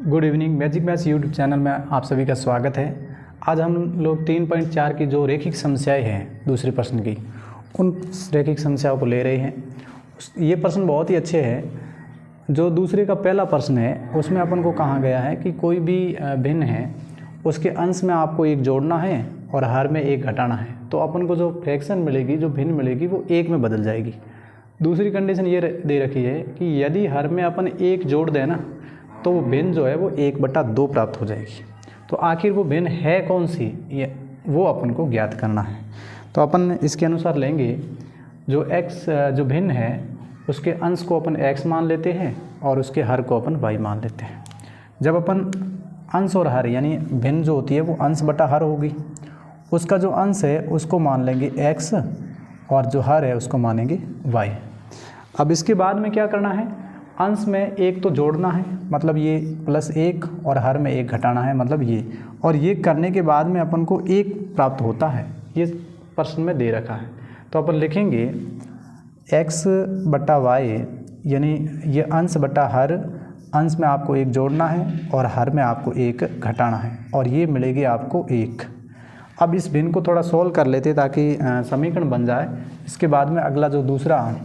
Good evening. Magic maths YouTube channel में आप सभी का स्वागत है। आज हम लोग 3.4 की जो रेखिक समस्याएं हैं दूसरे प्रश्न की, उन रेखिक समस्याओं को ले रहे हैं। ये प्रश्न बहुत ही अच्छे हैं। जो दूसरे का पहला प्रश्न है उसमें अपन को कहा गया है कि कोई भी भिन्न है उसके अंश में आपको एक जोड़ना है और हर में एक घटाना है, तो अपन को जो फ्रैक्शन मिलेगी, जो भिन्न मिलेगी, वो एक में बदल जाएगी। दूसरी कंडीशन ये दे रखी है कि यदि हर में अपन एक जोड़ दें ना, तो वो भिन्न जो है वो 1/2 प्राप्त हो जाएगी। तो आखिर वो भिन्न है कौन सी, ये वो अपन को ज्ञात करना है। तो अपन इसके अनुसार लेंगे जो x जो भिन्न है उसके अंश को अपन x मान लेते हैं और उसके हर को अपन y मान लेते हैं। जब अपन अंश और हर यानी भिन्न जो होती है वो अंश बटा हर होगी, उसका जो अंश है उसको मान लेंगे x और जो हर है उसको मानेंगे y। अब इसके बाद में क्या करना है, अंश में एक तो जोड़ना है, मतलब ये +1, और हर में एक घटाना है, मतलब ये। और ये करने के बाद में अपन को 1 प्राप्त होता है, ये प्रश्न में दे रखा है। तो अपन लिखेंगे x बटा y, यानी ये अंश बटा हर, अंश में आपको एक जोड़ना है और हर में आपको एक घटाना है, और ये मिलेगी आपको 1। अब इस भिन्न को थोड़ा सोल्व कर लेते ताकि समीकरण बन जाए। इसके बाद में अगला जो दूसरा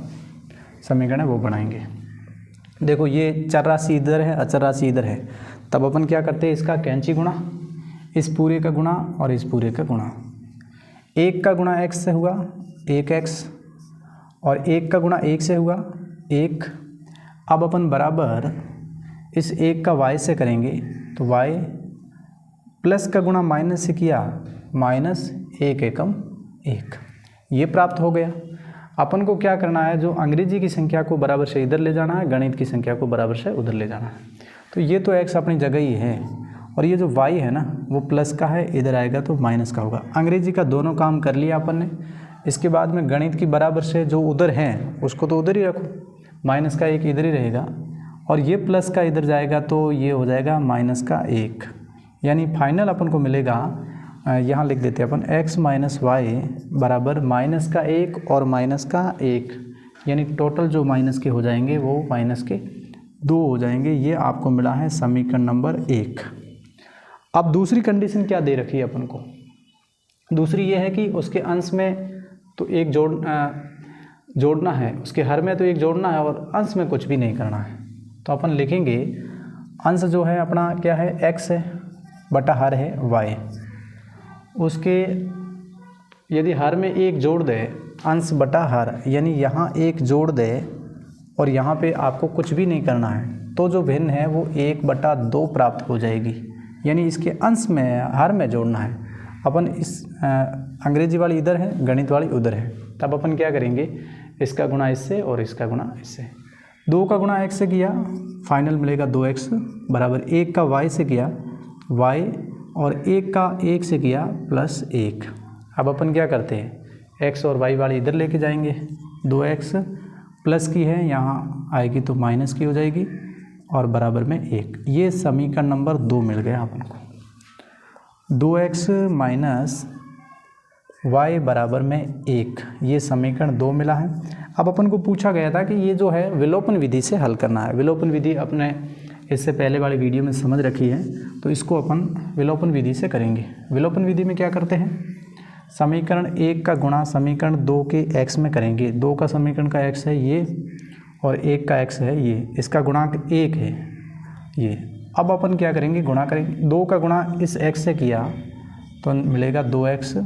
समीकरण है वो बनाएंगे। देखो ये चर राशि इधर है, अचर राशि इधर है, तब अपन क्या करते हैं, इसका कैंची गुणा, इस पूरे का गुणा और इस पूरे का गुणा। 1 का गुणा x से हुआ 1x, और 1 का गुणा 1 से हुआ 1। अब अपन बराबर इस 1 का y से करेंगे, तो y प्लस का गुणा माइनस से किया, -1 एकम 1, ये प्राप्त हो गया। अपन को क्या करना है, जो अंग्रेजी की संख्या को बराबर से इधर ले जाना है, गणित की संख्या को बराबर से उधर ले जाना है। तो ये तो x अपनी जगह ही है, और ये जो y है ना वो प्लस का है, इधर आएगा तो माइनस का होगा। अंग्रेजी का दोनों काम कर लिया अपन ने। इसके बाद में गणित की बराबर से जो उधर हैं उसको तो उधर ही रखो, माइनस का 1 इधर ही रहेगा, और ये प्लस का इधर जाएगा तो ये हो जाएगा -1। यानी फाइनल अपन को मिलेगा, यहाँ लिख देते हैं अपन, x - y बराबर -1 और -1, यानी टोटल जो माइनस के हो जाएंगे वो -2 हो जाएंगे। ये आपको मिला है समीकरण नंबर 1। अब दूसरी कंडीशन क्या दे रखी है अपन को, दूसरी ये है कि उसके अंश में तो एक जोड़ना है, उसके हर में तो एक जोड़ना है और अंश में कुछ भी नहीं करना है। तो अपन लिखेंगे अंश जो है अपना क्या है, x है बटा हर है y। उसके यदि हर में एक जोड़ दे, अंश बटा हर, यानी यहाँ एक जोड़ दे और यहाँ पे आपको कुछ भी नहीं करना है, तो जो भिन्न है वो 1/2 प्राप्त हो जाएगी। यानी इसके अंश में हर में जोड़ना है। अपन इस अंग्रेजी वाली इधर है, गणित वाली उधर है, तब अपन क्या करेंगे, इसका गुणा इससे और इसका गुणा इससे। 2 का गुणा x से किया, फाइनल मिलेगा 2x बराबर 1 का y से किया y, और 1 का 1 से किया +1। अब अपन क्या करते हैं, x और y वाली इधर लेके जाएंगे, 2x प्लस की है यहाँ आएगी तो माइनस की हो जाएगी, और बराबर में 1। ये समीकरण नंबर 2 मिल गया अपन को। 2x - y बराबर में 1, ये समीकरण 2 मिला है। अब अपन को पूछा गया था कि ये जो है विलोपन विधि से हल करना है। विलोपन विधि अपने इससे पहले वाली वीडियो में समझ रखी है, तो इसको अपन विलोपन विधि से करेंगे। विलोपन विधि में क्या करते हैं, समीकरण 1 का गुणा समीकरण 2 के x में करेंगे। 2 का समीकरण का x है ये, और 1 का x है ये, इसका गुणांक 1 है ये। अब अपन क्या करेंगे, गुणा करेंगे। 2 का गुणा इस x से किया तो मिलेगा 2x,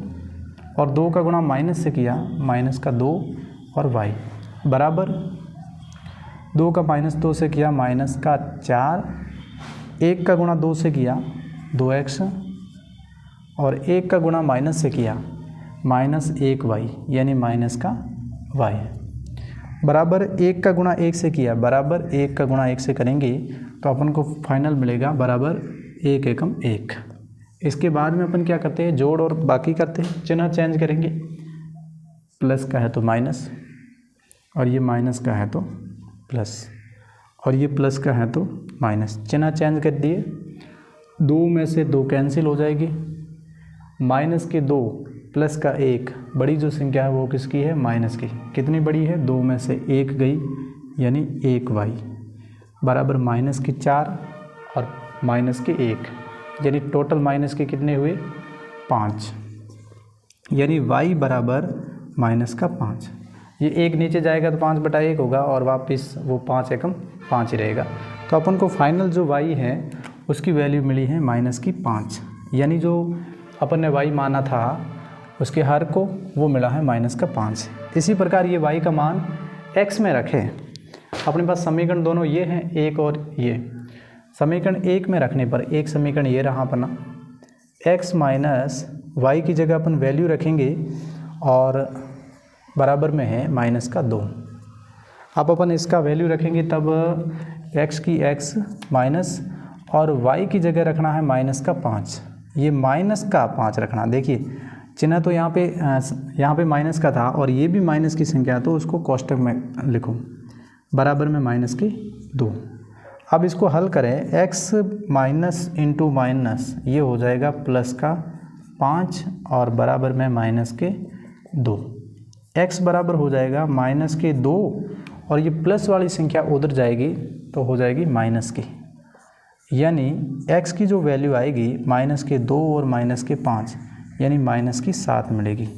और 2 का गुणा माइनस से किया, -2 और y बराबर 2 का -2 से किया -4, 1 का गुणा 2 से किया 2x, और 1 का गुणा माइनस से किया -1y, यानी -y बराबर 1 का गुणा 1 से किया, बराबर 1 का गुणा 1 से करेंगे तो अपन को फाइनल मिलेगा बराबर 1 एकम 1। इसके बाद में अपन क्या करते हैं, जोड़ और बाकी करते हैं, चिन्ह चेंज करेंगे। प्लस का है तो माइनस, और ये माइनस का है तो प्लस, और ये प्लस का है तो माइनस। चिन्ह चेंज कर दिए, 2 में से 2 कैंसिल हो जाएगी, -2 प्लस का 1, बड़ी जो संख्या है वो किसकी है, माइनस की। कितनी बड़ी है, 2 में से 1 गई, यानी 1y बराबर -4 और माइनस के 1, यानी टोटल माइनस के कितने हुए 5, यानी y बराबर माइनस का 5। ये 1 नीचे जाएगा तो 5/1 होगा और वापस वो 5 एकम 5 ही रहेगा। तो अपन को फाइनल जो y है उसकी वैल्यू मिली है माइनस की 5, यानी जो अपन ने y माना था उसके हर को वो मिला है माइनस का 5। इसी प्रकार ये y का मान x में रखें, अपने पास समीकरण दोनों ये हैं, एक और ये। समीकरण 1 में रखने पर एक समीकरण ये रहा अपना, x माइनस वाई की जगह अपन वैल्यू रखेंगे और बराबर में है माइनस का 2। अब अपन इसका वैल्यू रखेंगे तब x की x माइनस और y की जगह रखना है माइनस का 5। ये माइनस का 5 रखना, देखिए चिन्ह तो यहाँ पे माइनस का था और ये भी माइनस की संख्या, तो उसको कोष्टक में लिखो बराबर में माइनस के 2। अब इसको हल करें, x माइनस इंटू माइनस ये हो जाएगा प्लस का 5 और बराबर में माइनस के 2। x बराबर हो जाएगा माइनस के 2 और ये प्लस वाली संख्या उधर जाएगी तो हो जाएगी माइनस की, यानी x की जो वैल्यू आएगी माइनस के 2 और माइनस के 5 यानी माइनस की 7 मिलेगी।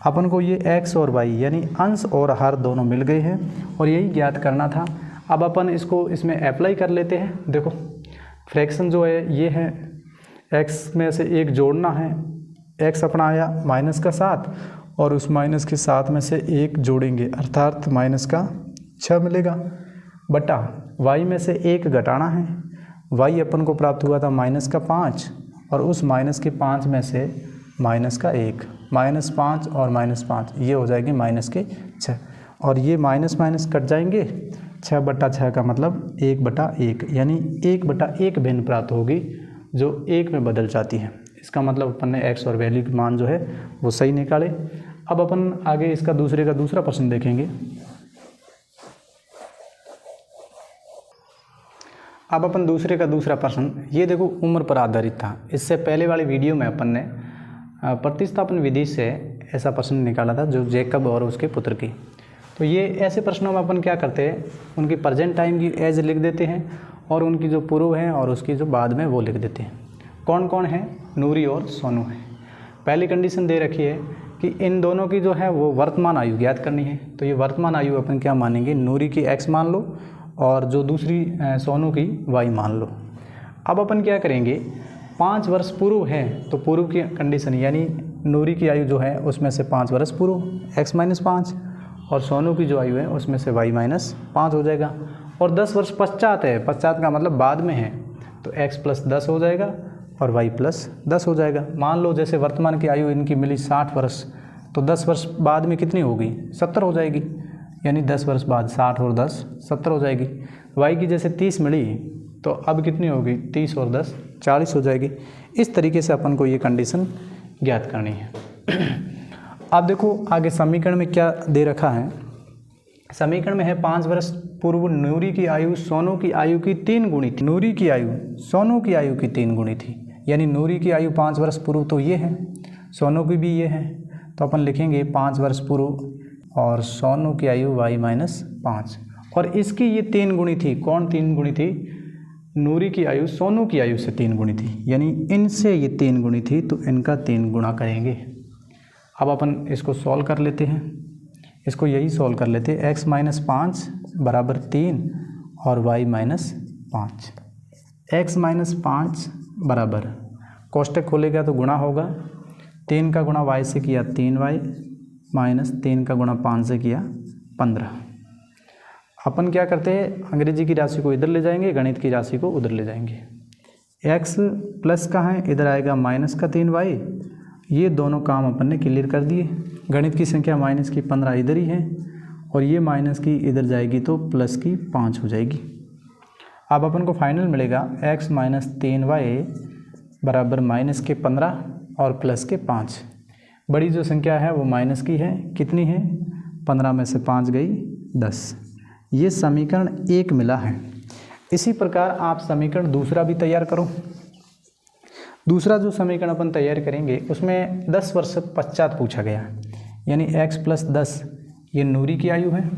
अपन को ये x और y यानी अंश और हर दोनों मिल गए हैं और यही ज्ञात करना था। अब अपन इसको इसमें अप्लाई कर लेते हैं। देखो फ्रैक्शन जो है ये है, x में से एक जोड़ना है, x अपना आया माइनस का 7 और उस माइनस के 7 में से एक जोड़ेंगे अर्थात माइनस का 6 मिलेगा, बटा y में से एक घटाना है, y अपन को प्राप्त हुआ था माइनस का 5 और उस माइनस के 5 में से माइनस का 1, -5 और -5 ये हो जाएगी माइनस के 6 और ये माइनस माइनस कट जाएंगे, 6/6 का मतलब 1/1 यानी 1/1 भिन्न प्राप्त होगी जो 1 में बदल जाती है। इसका मतलब अपन ने x और वैल्यू के मान जो है वो सही निकाले। अब अपन आगे इसका दूसरा प्रश्न देखेंगे। अब अपन दूसरा प्रश्न, ये देखो उम्र पर आधारित था। इससे पहले वाली वीडियो में अपन ने प्रतिस्थापन विधि से ऐसा प्रश्न निकाला था जो जैकब और उसके पुत्र की। तो ये ऐसे प्रश्नों में अपन क्या करते हैं, उनकी प्रेजेंट टाइम की एज लिख देते हैं और उनकी जो पूर्व है और उसकी जो बाद में वो लिख देते हैं। कौन कौन है, नूरी और सोनू है। पहली कंडीशन दे रखी है कि इन दोनों की जो है वो वर्तमान आयु ज्ञात करनी है। तो ये वर्तमान आयु अपन क्या मानेंगे, नूरी की x मान लो और जो दूसरी सोनू की y मान लो। अब अपन क्या करेंगे, 5 वर्ष पूर्व है तो पूर्व की कंडीशन यानी नूरी की आयु जो है उसमें से 5 वर्ष पूर्व x - 5 और सोनू की जो आयु है उसमें से y - 5 हो जाएगा। और 10 वर्ष पश्चात है, पश्चात का मतलब बाद में है, तो x + 10 हो जाएगा और y + 10 हो जाएगा। मान लो जैसे वर्तमान की आयु इनकी मिली 60 वर्ष, तो 10 वर्ष बाद में कितनी होगी, 70 हो जाएगी, यानी 10 वर्ष बाद 60 और 10 70 हो जाएगी। y की जैसे 30 मिली तो अब कितनी होगी, 30 और 10 40 हो जाएगी। इस तरीके से अपन को ये कंडीशन ज्ञात करनी है। अब देखो आगे समीकरण में क्या दे रखा है। समीकरण में है 5 वर्ष पूर्व नूरी की आयु सोनू की आयु की 3 गुणी थी। नूरी की आयु सोनू की आयु की 3 गुणी थी, यानी नूरी की आयु 5 वर्ष पूर्व तो ये है, सोनू की भी ये है। तो अपन लिखेंगे 5 वर्ष पूर्व और सोनू की आयु y - 5 और इसकी ये 3 गुणी थी। कौन 3 गुणी थी, नूरी की आयु सोनू की आयु से 3 गुणी थी, यानी इनसे ये 3 गुणी थी तो इनका 3 गुणा करेंगे। अब अपन इसको सॉल्व कर लेते हैं, इसको यही सॉल्व कर लेते हैं। x - 5 बराबर 3 और y - 5। x - 5 बराबर कोष्टक खोलेगा तो गुणा होगा, 3 का गुणा y से किया 3y माइनस 3 का गुणा 5 से किया 15। अपन क्या करते हैं, अंग्रेजी की राशि को इधर ले जाएंगे, गणित की राशि को उधर ले जाएंगे। x प्लस का है, इधर आएगा माइनस का 3y। ये दोनों काम अपन ने क्लियर कर दिए। गणित की संख्या माइनस की 15 इधर ही है और ये माइनस की इधर जाएगी तो प्लस की 5 हो जाएगी। अब अपन को फाइनल मिलेगा x - 3y बराबर माइनस के 15 और प्लस के 5। बड़ी जो संख्या है वो माइनस की है, कितनी है, 15 में से 5 गई 10। ये समीकरण 1 मिला है। इसी प्रकार आप समीकरण दूसरा भी तैयार करो। दूसरा जो समीकरण अपन तैयार करेंगे उसमें 10 वर्ष पश्चात पूछा गया है, यानी x + 10 ये नूरी की आयु है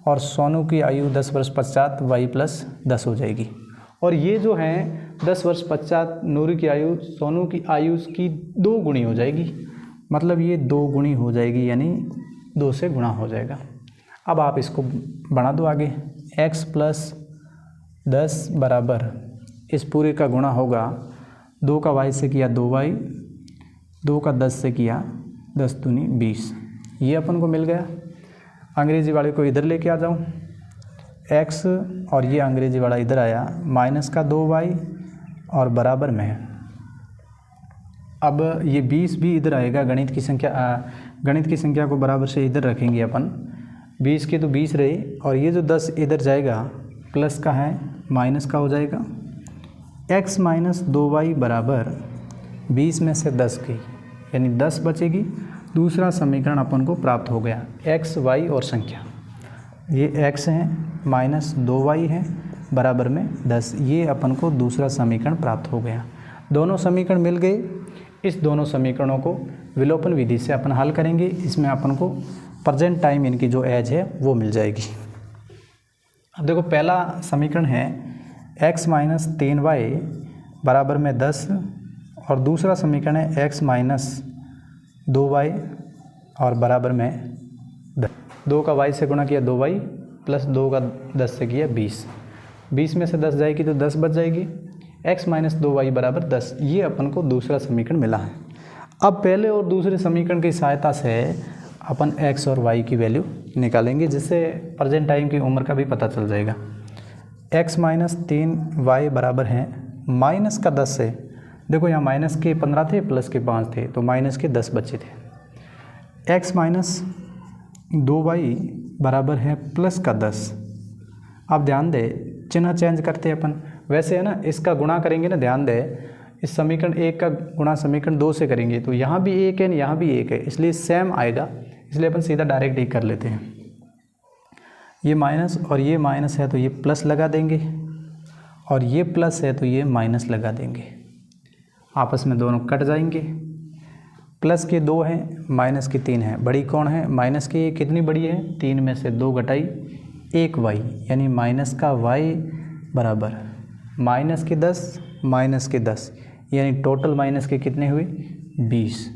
और सोनू की आयु 10 वर्ष पश्चात y + 10 हो जाएगी। और ये जो है 10 वर्ष पश्चात नूरी की आयु सोनू की आयु की 2 गुनी हो जाएगी, मतलब ये 2 गुनी हो जाएगी, यानी 2 से गुणा हो जाएगा। अब आप इसको बढ़ा दो आगे, x + 10 बराबर इस पूरे का गुणा होगा 2 का y से किया 2y, 2 का 10 से किया 10 दूनी 20, ये अपन को मिल गया। अंग्रेजी वाले को इधर लेके आ जाऊँ, x और ये अंग्रेजी वाला इधर आया, माइनस का 2y और बराबर में। अब ये 20 भी इधर आएगा, गणित की संख्या को बराबर से इधर रखेंगे अपन, 20 के तो 20 रहे, और ये जो 10 इधर जाएगा प्लस का है माइनस का हो जाएगा। x - 2y बराबर 20 में से 10 गई, यानी 10 बचेगी। दूसरा समीकरण अपन को प्राप्त हो गया, x, y और संख्या, ये x है माइनस 2y है बराबर में 10, ये अपन को दूसरा समीकरण प्राप्त हो गया। दोनों समीकरण मिल गए। इस दोनों समीकरणों को विलोपन विधि से अपन हल करेंगे, इसमें अपन को प्रेजेंट टाइम इनकी जो एज है वो मिल जाएगी। अब देखो पहला समीकरण है x - 3y बराबर में 10, और दूसरा समीकरण है x - 2y और बराबर में 10। 2 का y से गुणा किया 2y प्लस 2 का 10 से किया 20, 20 में से 10 जाएगी तो 10 बच जाएगी। x - 2y बराबर 10, ये अपन को दूसरा समीकरण मिला है। अब पहले और दूसरे समीकरण की सहायता से अपन x और y की वैल्यू निकालेंगे, जिससे प्रेजेंट टाइम की उम्र का भी पता चल जाएगा। x - 3y बराबर है माइनस का 10 से, देखो यहाँ माइनस के 15 थे प्लस के 5 थे, तो माइनस के 10 बचे थे। x - 2y बराबर है प्लस का 10। अब ध्यान दे, चिन्ह चेंज करते हैं अपन, वैसे है ना, इसका गुणा करेंगे ना, ध्यान दे, इस समीकरण 1 का गुणा समीकरण 2 से करेंगे तो यहाँ भी 1 है, यहाँ भी 1 है, इसलिए सेम आएगा, इसलिए अपन सीधा डायरेक्ट ही कर लेते हैं। ये माइनस और ये माइनस है तो ये प्लस लगा देंगे, और ये प्लस है तो ये माइनस लगा देंगे, आपस में दोनों कट जाएंगे। प्लस के 2 हैं, माइनस की 3 है, बड़ी कौन है? माइनस की कितनी बड़ी है? 3 में से 2 घटाई 1y, यानी माइनस का y बराबर माइनस के 10 माइनस के 10, यानी टोटल माइनस के कितने हुए? 20।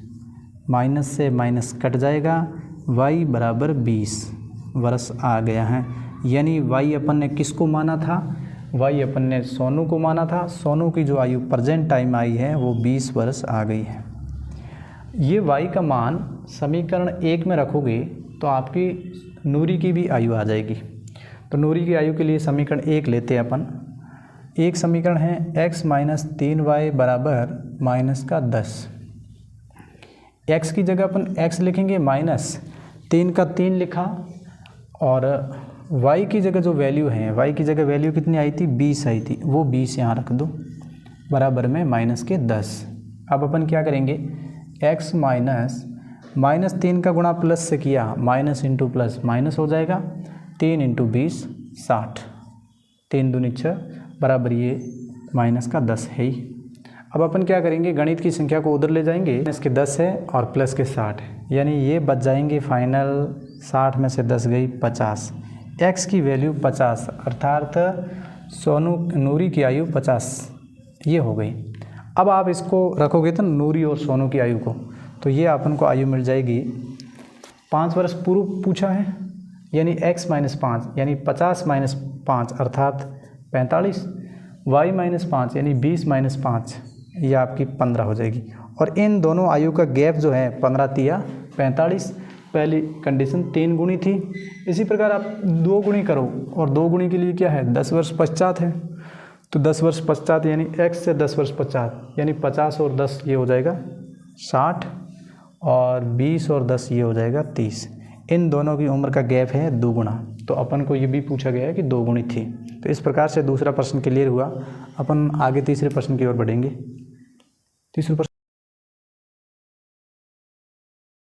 माइनस से माइनस कट जाएगा, y बराबर 20 वर्ष आ गया है। यानी y अपन ने किसको माना था? y अपन ने सोनू को माना था। सोनू की जो आयु प्रेजेंट टाइम आई है वो 20 वर्ष आ गई है। ये y का मान समीकरण 1 में रखोगे तो आपकी नूरी की भी आयु आ जाएगी। तो नूरी की आयु के लिए समीकरण 1 लेते हैं अपन। एक समीकरण है x - 3y बराबर माइनस का 10। x की जगह अपन x लिखेंगे, माइनस 3 का 3 लिखा, और y की जगह जो वैल्यू है, y की जगह वैल्यू कितनी आई थी? 20 आई थी, वो 20 यहाँ रख दो बराबर में माइनस के 10। अब अपन क्या करेंगे? x माइनस 3 का गुणा प्लस से किया, माइनस इंटू प्लस माइनस हो जाएगा, 3 इंटू 20 60, 3 दूनी 6 बराबर ये माइनस का 10 है ही। अब अपन क्या करेंगे? गणित की संख्या को उधर ले जाएंगे, माइनस के 10 है और प्लस के 60 है, यानी ये बच जाएंगे फाइनल 60 में से 10 गई 50। x की वैल्यू 50, अर्थात सोनू नूरी की आयु 50 ये हो गई। अब आप इसको रखोगे तो नूरी और सोनू की आयु को, तो ये अपन को आयु मिल जाएगी 5 वर्ष पूर्व पूछा है, यानी x - 5 यानी 50 - 5 अर्थात 45, y - 5 यानी 20 - 5 ये आपकी 15 हो जाएगी। और इन दोनों आयु का गैप जो है 15 तिया 45, पहली कंडीशन 3 गुणी थी। इसी प्रकार आप 2 गुणी करो, और 2 गुणी के लिए क्या है? 10 वर्ष पश्चात है, तो 10 वर्ष पश्चात यानी x से 10 वर्ष पश्चात, यानी 50 और 10 ये हो जाएगा 60, और 20 और 10 ये हो जाएगा 30। इन दोनों की उम्र का गैप है 2 गुना। तो अपन को ये भी पूछा गया है कि 2 गुणी थी। तो इस प्रकार से दूसरा प्रश्न क्लियर हुआ। अपन आगे तीसरे प्रश्न की ओर बढ़ेंगे। तीसरे प्रश्न